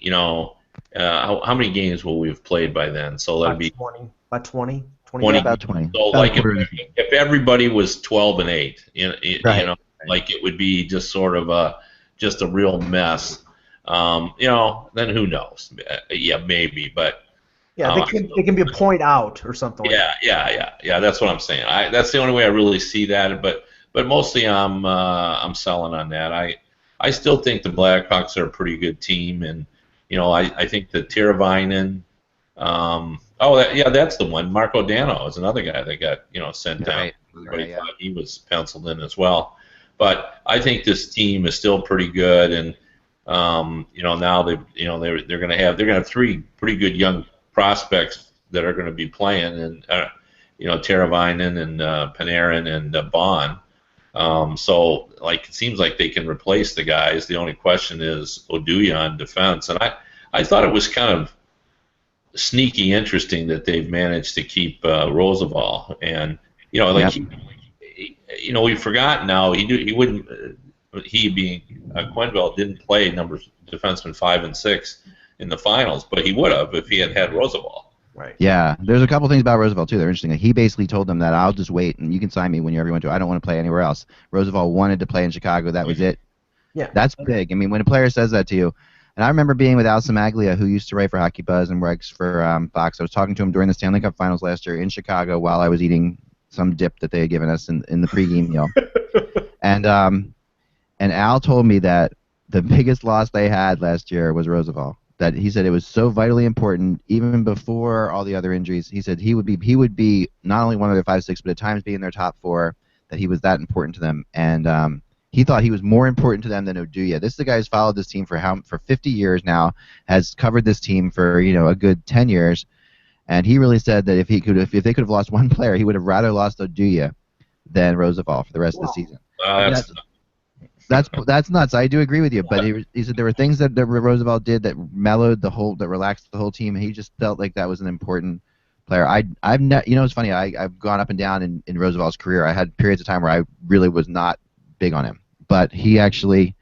how many games will we have played by then? So that'd be 20. About 20. 20. About 20. So about like if everybody was 12-8, Right. like it would be just sort of just a real mess. Then who knows? Yeah, maybe, but yeah, they can be a point out or something. Yeah. That's what I'm saying. That's the only way I really see that. But mostly I'm selling on that. I still think the Blackhawks are a pretty good team, and I think that Teravainen. That's the one. Marco Dano is another guy that got sent down. Right. Everybody thought he was penciled in as well. But I think this team is still pretty good, and now they're going to have three pretty good young prospects that are going to be playing, and Teravainen and Panarin and Bond. So it seems like they can replace the guys. The only question is Oduya on defense, and I thought it was kind of sneaky interesting that they've managed to keep Roosevelt, and we've forgotten now he wouldn't. He being Quenneville didn't play defenseman 5 and 6 in the finals, but he would have if he had Roosevelt. Right. Yeah, there's a couple things about Roosevelt too. They're interesting. He basically told them that I'll just wait and you can sign me whenever you want to. I don't want to play anywhere else. Roosevelt wanted to play in Chicago. That was it. Yeah. That's big. I mean, when a player says that to you, and I remember being with Al Samaglia, who used to write for Hockey Buzz and works for Fox. I was talking to him during the Stanley Cup Finals last year in Chicago while I was eating some dip that they had given us in the pregame meal, and Al told me that the biggest loss they had last year was Roosevelt. That he said it was so vitally important, even before all the other injuries. He said he would be not only one of their 5-6, but at times be in their top 4. That he was that important to them, and he thought he was more important to them than Oduya. This is the guy who's followed this team for 50 years now, has covered this team for a good 10 years, and he really said that if they could have lost one player, he would have rather lost Oduya than Roosevelt for the rest of the season. That's nuts. I do agree with you, but he said there were things that Roosevelt did that that relaxed the whole team. He just felt like that was an important player. It's funny. I've gone up and down in Roosevelt's career. I had periods of time where I really was not big on him, but he actually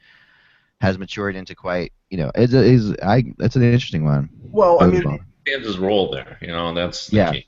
has matured into quite. It's an interesting one. Well, Roosevelt. I mean, he has his role there. That's the key.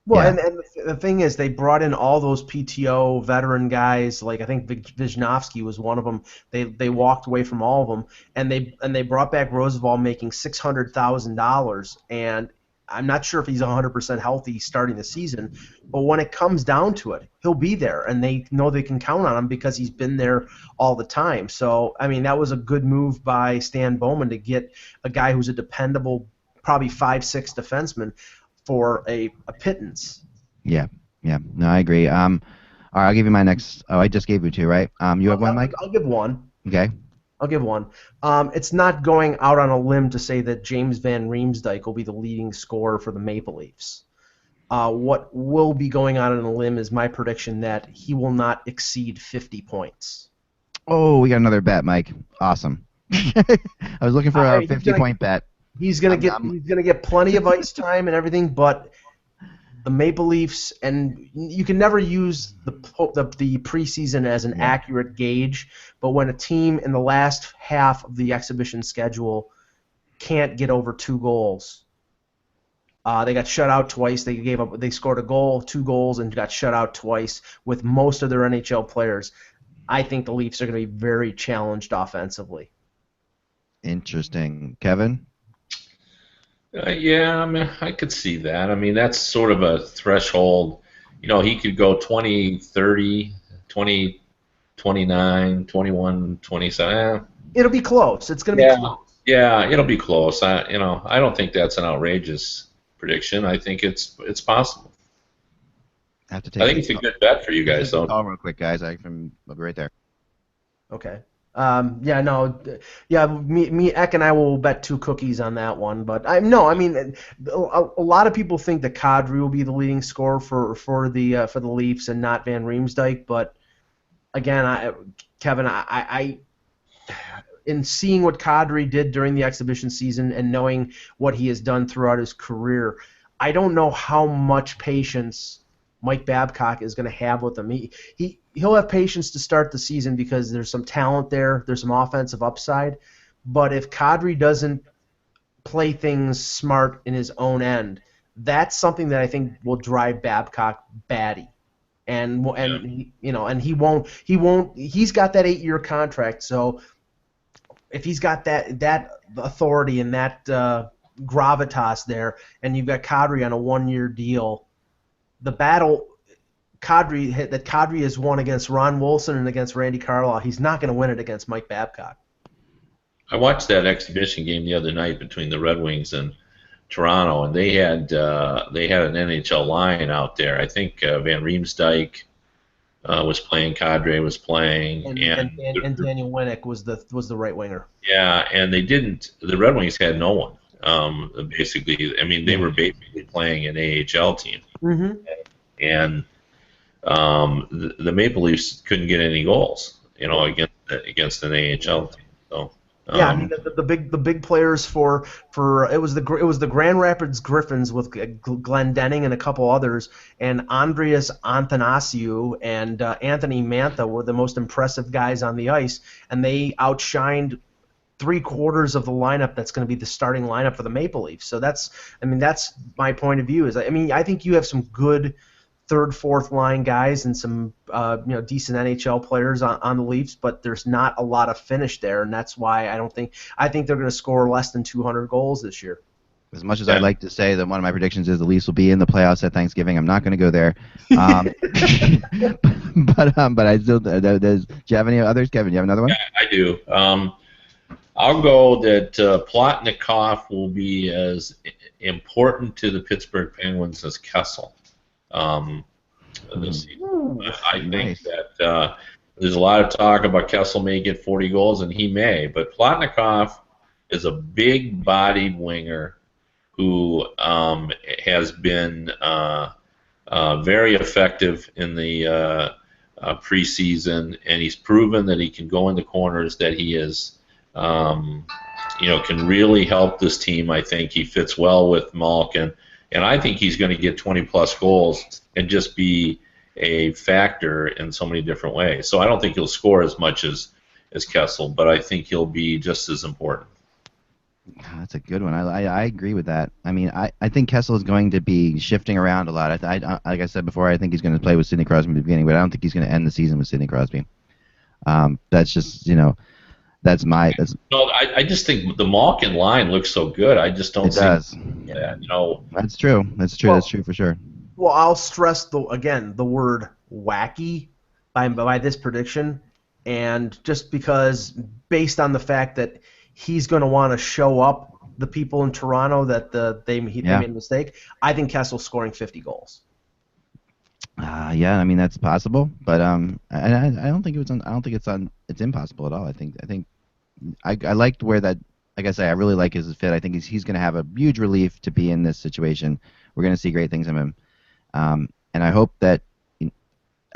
Well, and the thing is, they brought in all those PTO veteran guys. Like I think Wisniewski was one of them. They walked away from all of them, and they brought back Roosevelt making $600,000. And I'm not sure if he's 100% healthy starting the season, but when it comes down to it, he'll be there, and they know they can count on him because he's been there all the time. So I mean, that was a good move by Stan Bowman to get a guy who's a dependable, probably 5'6" defenseman for a pittance. Yeah. No, I agree. All right, I'll give you my next. Oh, I just gave you 2, right? You have one, Mike? I'll give one. Okay. I'll give one. It's not going out on a limb to say that James Van Riemsdyk will be the leading scorer for the Maple Leafs. What will be going out on a limb is my prediction that he will not exceed 50 points. Oh, we got another bet, Mike. Awesome. I was looking for a 50-point bet. He's gonna get plenty of ice time and everything, but the Maple Leafs, and you can never use the preseason as an accurate gauge, but when a team in the last half of the exhibition schedule can't get over 2 goals, they got shut out twice. They scored a goal, 2 goals, and got shut out twice with most of their NHL players. I think the Leafs are going to be very challenged offensively. Interesting, Kevin. Yeah, I mean, I could see that. I mean, that's sort of a threshold. He could go 20, 30, 20, 29, 21, 27. It'll be close. It's going to be close. Yeah, it'll be close. I don't think that's an outrageous prediction. I think it's possible. I think it's a good bet for you guys, though. Call real quick, guys. I'll be right there. Okay. Yeah, no, yeah. Me, Eck, and I will bet 2 cookies on that one. But I mean, a lot of people think that Kadri will be the leading scorer for the Leafs and not Van Riemsdyk. But again, Kevin, I in seeing what Kadri did during the exhibition season and knowing what he has done throughout his career, I don't know how much patience Mike Babcock is going to have with him. He'll have patience to start the season because there's some talent there, there's some offensive upside, but if Kadri doesn't play things smart in his own end, that's something that I think will drive Babcock batty. And he won't. He's got that 8-year contract, so if he's got that authority and that gravitas there, and you've got Kadri on a 1-year deal, the battle Kadri has won against Ron Wilson and against Randy Carlyle, he's not going to win it against Mike Babcock. I watched that exhibition game the other night between the Red Wings and Toronto, and they had an NHL line out there. I think Van Riemsdyk was playing, Kadri was playing, and Daniel Winnick was the right winger. Yeah, and the Red Wings had no one. Basically, I mean, they were basically playing an AHL team, and the Maple Leafs couldn't get any goals, against an AHL team. So. Yeah, I mean the big players for it was the Grand Rapids Griffins with Glenn Denning and a couple others, and Andreas Athanasiou and Anthony Mantha were the most impressive guys on the ice, and they outshined 3/4 of the lineup that's going to be the starting lineup for the Maple Leafs. So that's my point of view. I think you have some good third, fourth line guys and some decent NHL players on the Leafs, but there's not a lot of finish there, and that's why I think they're going to score less than 200 goals this year. As much as I'd like to say that one of my predictions is the Leafs will be in the playoffs at Thanksgiving, I'm not going to go there. But I still. Do you have any others, Kevin? Do you have another one? Yeah, I do. I'll go that Plotnikov will be as important to the Pittsburgh Penguins as Kessel. This season. I think that there's a lot of talk about Kessel may get 40 goals, and he may, but Plotnikov is a big-bodied winger who has been very effective in the preseason, and he's proven that he can go into corners, that he is, can really help this team. I think he fits well with Malkin. And I think he's going to get 20-plus goals and just be a factor in so many different ways. So I don't think he'll score as much as Kessel, but I think he'll be just as important. That's a good one. I agree with that. I mean, I think Kessel is going to be shifting around a lot. Like I said before, I think he's going to play with Sidney Crosby in the beginning, but I don't think he's going to end the season with Sidney Crosby. That's just, That's no. I just think the Malkin line looks so good. I just don't. It does. Yeah, That's true. That's true. That's true for sure. Well, I'll stress the word wacky by this prediction, and just because based on the fact that he's going to want to show up the people in Toronto that they made a mistake, I think Kessel's scoring 50 goals. Yeah, I mean that's possible, but I don't think it's impossible at all. I think I liked where that. Like I say, I really like his fit. I think he's going to have a huge relief to be in this situation. We're going to see great things from him, and I hope that.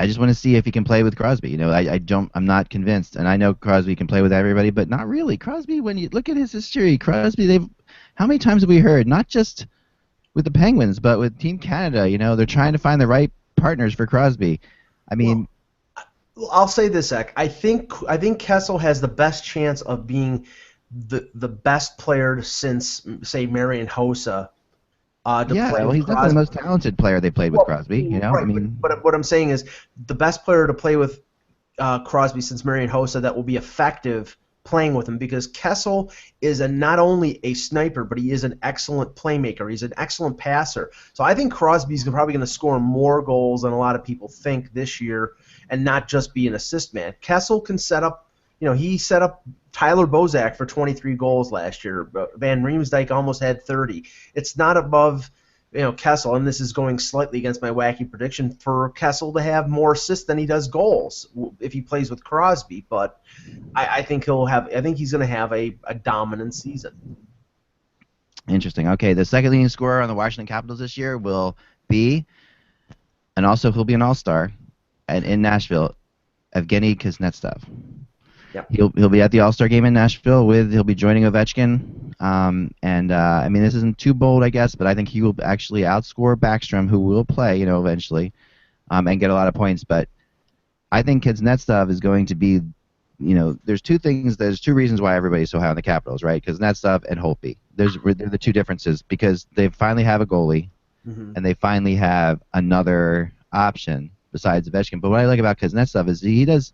I just want to see if he can play with Crosby. I'm not convinced, and I know Crosby can play with everybody, but not really. Crosby, when you look at his history, Crosby, how many times have we heard, not just with the Penguins, but with Team Canada, they're trying to find the right partners for Crosby. I mean, I'll say this, Zach. I think Kessel has the best chance of being the best player since, say, Marian Hossa. He's definitely the most talented player they played with Crosby. Right, I mean, but what I'm saying is the best player to play with Crosby since Marian Hossa that will be effective playing with him, because Kessel is not only a sniper, but he is an excellent playmaker. He's an excellent passer. So I think Crosby's probably going to score more goals than a lot of people think this year, and not just be an assist man. Kessel can set up. He set up Tyler Bozak for 23 goals last year. Van Riemsdyk almost had 30. It's not above, Kessel, and this is going slightly against my wacky prediction, for Kessel to have more assists than he does goals if he plays with Crosby. But I think he'll have. I think he's going to have a dominant season. Interesting. Okay, the second leading scorer on the Washington Capitals this year will be, and also he'll be an All-Star, and in Nashville, Evgeny Kuznetsov. Yep. He'll be at the All-Star game in Nashville he'll be joining Ovechkin. I mean, this isn't too bold, I guess, but I think he will actually outscore Backstrom, who will play, eventually, and get a lot of points. But I think Kuznetsov is going to be, there's two reasons why everybody's so high on the Capitals, right? Kuznetsov and Holtby. They're the two differences because they finally have a goalie, and they finally have another option besides Ovechkin. But what I like about Kuznetsov is he does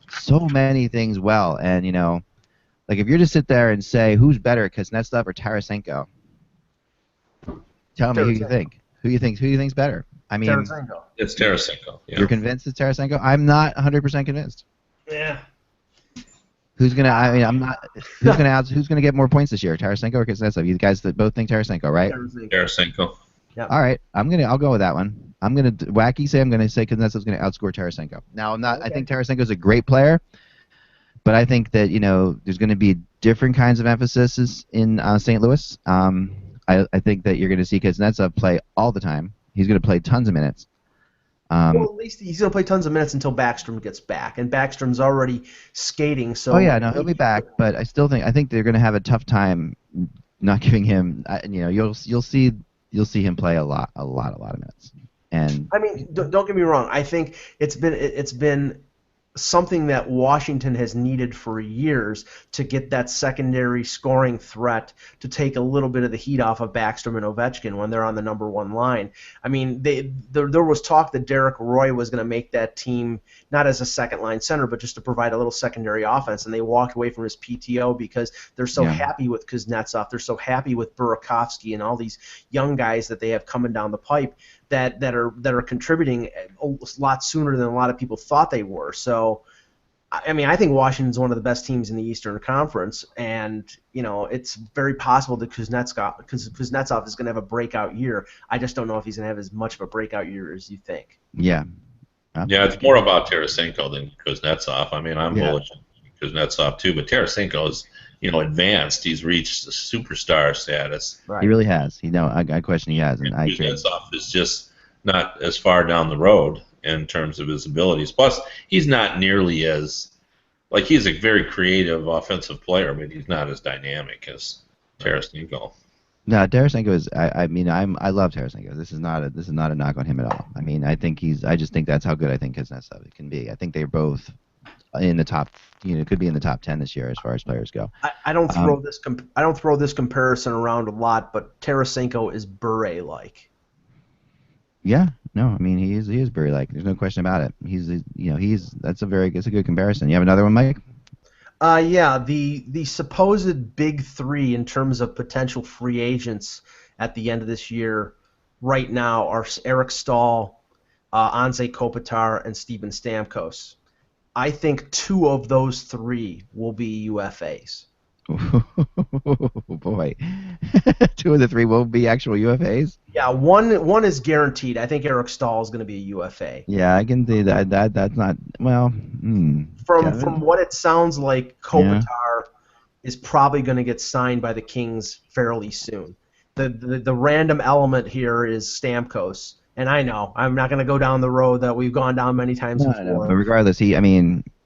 so many things well, and like if you're to sit there and say who's better, Kuznetsov or Tarasenko, tell me who you think. Who you think's better? I mean, Tarasenko. It's Tarasenko. Yeah. You're convinced it's Tarasenko? I'm not 100% convinced. Yeah. Who's gonna get more points this year, Tarasenko or Kuznetsov? You guys that both think Tarasenko, right? Tarasenko. Yep. All right, I'll go with that one. I'm gonna say Kuznetsov's gonna outscore Tarasenko. Now I'm not. Okay. I think Tarasenko's a great player, but I think that there's gonna be different kinds of emphasis in St. Louis. I think that you're gonna see Kuznetsov play all the time. He's gonna play tons of minutes. Well, at least he's going to play tons of minutes until Backstrom gets back, and Backstrom's already skating. So. Oh yeah, no, he'll be back, but I think they're going to have a tough time not giving him. You'll see him play a lot of minutes. And I mean, don't get me wrong. I think it's been something that Washington has needed for years to get that secondary scoring threat to take a little bit of the heat off of Backstrom and Ovechkin when they're on the number one line. I mean, there was talk that Derek Roy was going to make that team not as a second line center, but just to provide a little secondary offense, and they walked away from his PTO because they're so happy with Kuznetsov, they're so happy with Burakovsky and all these young guys that they have coming down the pipe that are contributing a lot sooner than a lot of people thought they were. So, I mean, I think Washington's one of the best teams in the Eastern Conference, and it's very possible that Kuznetsov is going to have a breakout year. I just don't know if he's going to have as much of a breakout year as you think. Yeah. Yeah, it's more about Tarasenko than Kuznetsov. I mean, I'm bullish on Kuznetsov too, but Tarasenko is advanced. He's reached the superstar status. Right. He really has. I question he has, and I agree. Kuznetsov is just not as far down the road in terms of his abilities. Plus, he's not nearly as he's a very creative offensive player, but he's not as dynamic as Tarasenko. No, Tarasenko is. I love Tarasenko. This is not a knock on him at all. I mean, I just think that's how good I think Kuznetsov can be. I think they're both in the top. Could be in the top 10 this year as far as players go. I don't throw this comparison around a lot, but Tarasenko is Bure-like. Yeah, no, I mean he is Bure-like. There's no question about it. That's a good comparison. You have another one, Mike? Yeah, the supposed big three in terms of potential free agents at the end of this year right now are Eric Staal, Anze Kopitar, and Steven Stamkos. I think two of those three will be UFAs. Oh boy, two of the three will be actual UFAs. Yeah, one is guaranteed. I think Eric Staal is going to be a UFA. Yeah, I can see that. That's not well. From what it sounds like, Kopitar is probably going to get signed by the Kings fairly soon. The random element here is Stamkos, and I know I'm not going to go down the road that we've gone down many times before. No, but regardless,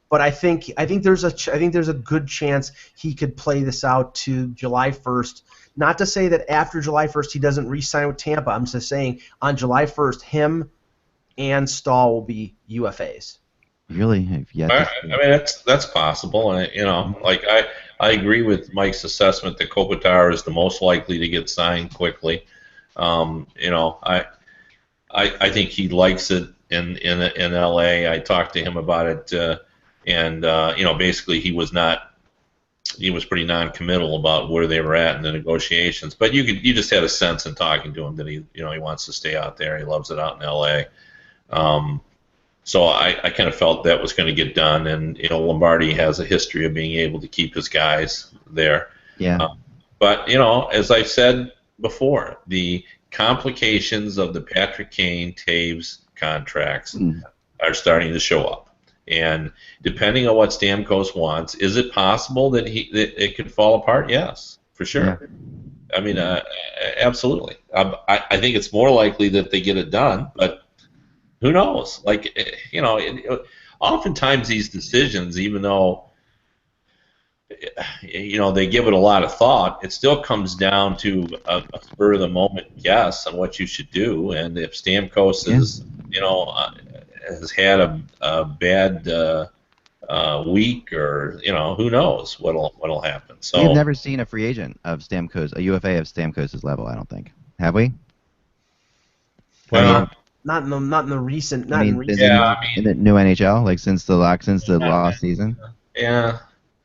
But I think there's a good chance he could play this out to July 1st. Not to say that after July 1st he doesn't re-sign with Tampa. I'm just saying on July 1st him and Staal will be UFAs. Really? I mean that's possible. I agree with Mike's assessment that Kopitar is the most likely to get signed quickly. I think he likes it in LA. I talked to him about it. And basically he was pretty non-committal about where they were at in the negotiations. But you just had a sense in talking to him that he wants to stay out there. He loves it out in L.A. So I kind of felt that was going to get done. And Lombardi has a history of being able to keep his guys there. Yeah. But as I said before, the complications of the Patrick Kane Taves contracts are starting to show up. And depending on what Stamkos wants, is it possible that it could fall apart? Yes, for sure. Yeah. I mean, absolutely. I think it's more likely that they get it done, but who knows? Like, oftentimes these decisions, even though they give it a lot of thought, it still comes down to a spur of the moment guess on what you should do. And if Stamkos is, has had a bad week, or who knows what'll happen. So we've never seen a free agent of Stamkos, a UFA of Stamkos' level. I don't think. Have we? Well, not in the recent. Not in recent. In the new NHL, like since the last season. Yeah.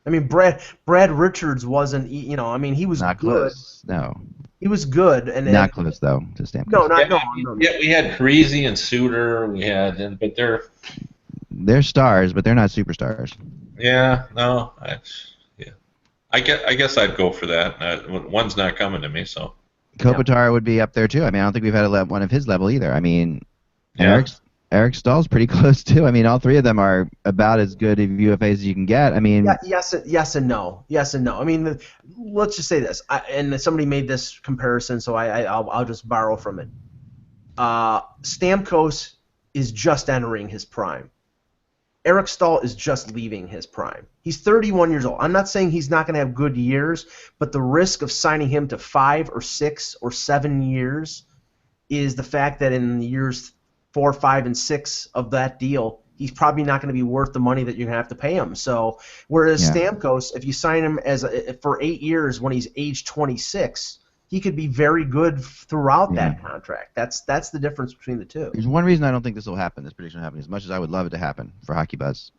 I mean, Brad Richards wasn't. He was not good. Close. No. He was good, and not close though to Stamkos. No. Yeah, we had Parisi and Suter. But they're stars, but they're not superstars. Yeah. No. I guess I'd go for that. One's not coming to me, so. Kopitar would be up there too. I mean, I don't think we've had one of his level either. I mean, Eric Stahl's pretty close too. I mean, all three of them are about as good of UFAs as you can get. I mean, yes and no. I mean, let's just say this. And somebody made this comparison, so I'll just borrow from it. Stamkos is just entering his prime. Eric Stahl is just leaving his prime. He's 31 years old. I'm not saying he's not going to have good years, but the risk of signing him to 5 or 6 or 7 years is the fact that in the years 4, 5, and 6 of that deal, he's probably not going to be worth the money that you're going to have to pay him. So, whereas Stamkos, if you sign him for 8 years when he's age 26, he could be very good throughout that contract. That's the difference between the two. There's one reason I don't think this will happen. This prediction will happen. As much as I would love it to happen for Hockey Buzz,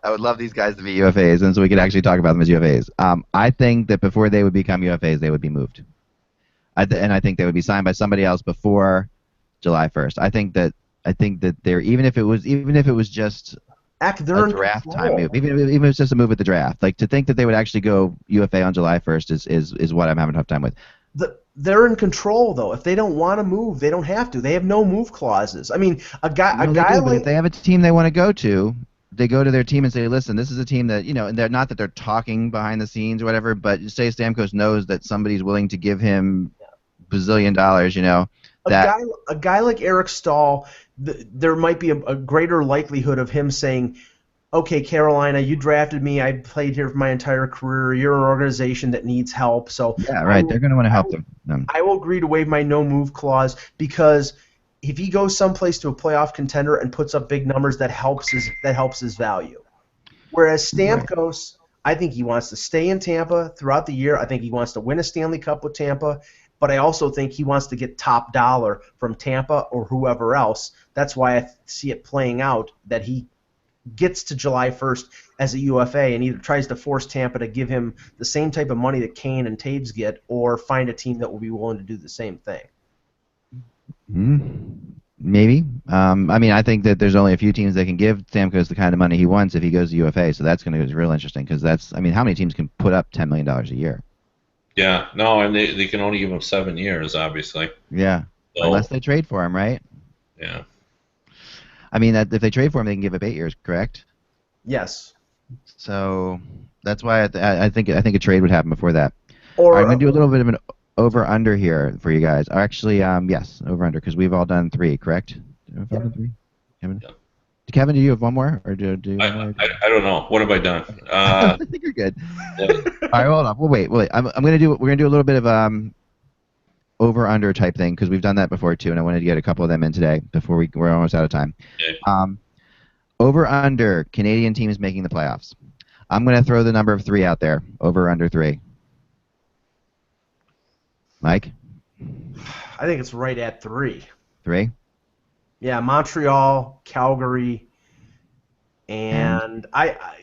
I would love these guys to be UFAs, and so we could actually talk about them as UFAs. I think that before they would become UFAs, they would be moved, and I think they would be signed by somebody else before July 1st. I think that they're even if it was just a draft time move, even if it's just a move at the draft, like to think that they would actually go UFA on July 1st is what I'm having a tough time with. They're in control though. If they don't want to move, they don't have to. They have no move clauses. I mean, but if they have a team they want to go to, they go to their team and say, listen, this is a team that, and they're not that they're talking behind the scenes or whatever, but say Stamkos knows that somebody's willing to give him bazillion dollars, a guy like Eric Stahl, there might be a greater likelihood of him saying, okay, Carolina, you drafted me. I played here for my entire career. You're an organization that needs help. So yeah, right. They're going to want to help them. I will agree to waive my no-move clause because if he goes someplace to a playoff contender and puts up big numbers, that helps his value. Whereas Stamkos, I think he wants to stay in Tampa throughout the year. I think he wants to win a Stanley Cup with Tampa. But I also think he wants to get top dollar from Tampa or whoever else. That's why I see it playing out that he gets to July 1st as a UFA and either tries to force Tampa to give him the same type of money that Kane and Taves get or find a team that will be willing to do the same thing. Maybe. I mean, I think that there's only a few teams that can give Stamkos the kind of money he wants if he goes to UFA, so that's going to be real interesting because how many teams can put up $10 million a year? Yeah, no, and they can only give him 7 years, obviously. Yeah, so, unless they trade for him, right? Yeah. I mean, if they trade for him, they can give up 8 years, correct? Yes. So that's why I think a trade would happen before that. Or I'm going to do a little bit of an over/under here for you guys. Actually, yes, over/under because we've all done 3, correct? Have all done 3? Kevin? Yeah. Kevin, do you have one more, or do you? I don't know. What have I done? I think you're good. All right, hold on. We'll wait. We're gonna do a little bit of over/under type thing because we've done that before too, and I wanted to get a couple of them in today before we're almost out of time. Okay. Over/under Canadian teams making the playoffs. I'm gonna throw the number of 3 out there. Over/under 3. Mike? I think it's right at 3. 3? Yeah, Montreal, Calgary, and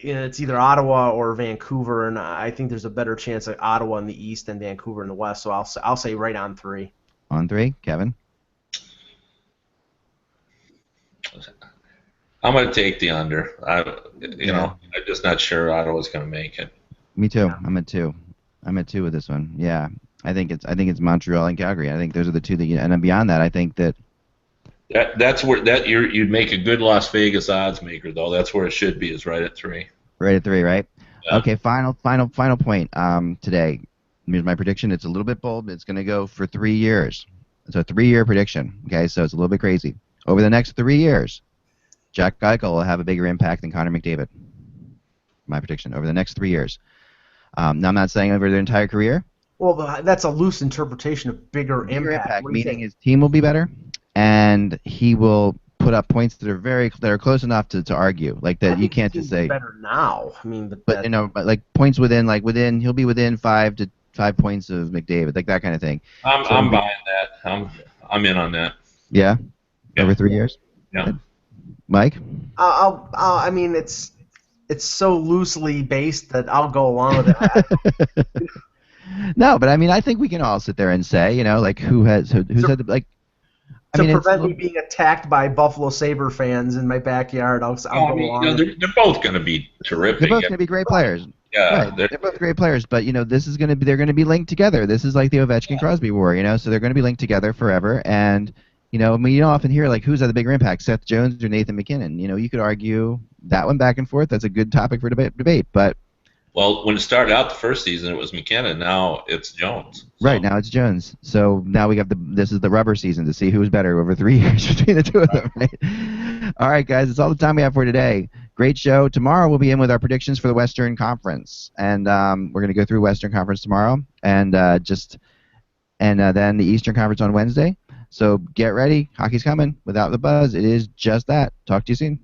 it's either Ottawa or Vancouver, and I think there's a better chance of Ottawa in the East than Vancouver in the West. So I'll say right on 3. On 3, Kevin. I'm going to take the under. I'm just not sure Ottawa's going to make it. Me too. I'm at 2. I'm at 2 with this one. Yeah, I think it's Montreal and Calgary. I think those are the 2 that and then beyond that, I think that. That's where you'd make a good Las Vegas odds maker though. That's where it should be, is right at 3. Right at 3, right? Yeah. Okay, final point today. Here's my prediction. It's a little bit bold. It's going to go for 3 years. It's a 3-year prediction. Okay, so it's a little bit crazy. Over the next 3 years, Jack Eichel will have a bigger impact than Connor McDavid. My prediction over the next 3 years. Now, I'm not saying over their entire career. Well, that's a loose interpretation of bigger impact. Meaning his team will be better, and he will put up points that are close enough to argue. Like that, you can't just say better now. I mean, but like points within he'll be within 5 points of McDavid, like that kind of thing. I'm buying that. I'm in on that. Yeah. Over 3 years. Yeah. Good. Mike. I mean, it's so loosely based that I'll go along with it. No, but I mean, I think we can all sit there and say, like who's had like. To prevent me being attacked by Buffalo Sabre fans in my backyard, I'll go along. They're both going to be terrific. They're both going to be great players. Yeah, right. They're both great players, but they're going to be linked together. This is like the Ovechkin Crosby war, so they're going to be linked together forever. And I mean, you don't often hear like who's had the bigger impact, Seth Jones or Nathan McKinnon. You could argue that one back and forth. That's a good topic for debate, but. Well, when it started out the first season, it was McKinnon. Now it's Jones. So. Right, now it's Jones. So now we have this is the rubber season to see who's better over 3 years between the two of them. Right? All right, guys, that's all the time we have for today. Great show. Tomorrow we'll be in with our predictions for the Western Conference, and we're going to go through Western Conference tomorrow, and then the Eastern Conference on Wednesday. So get ready. Hockey's coming. Without the buzz, it is just that. Talk to you soon.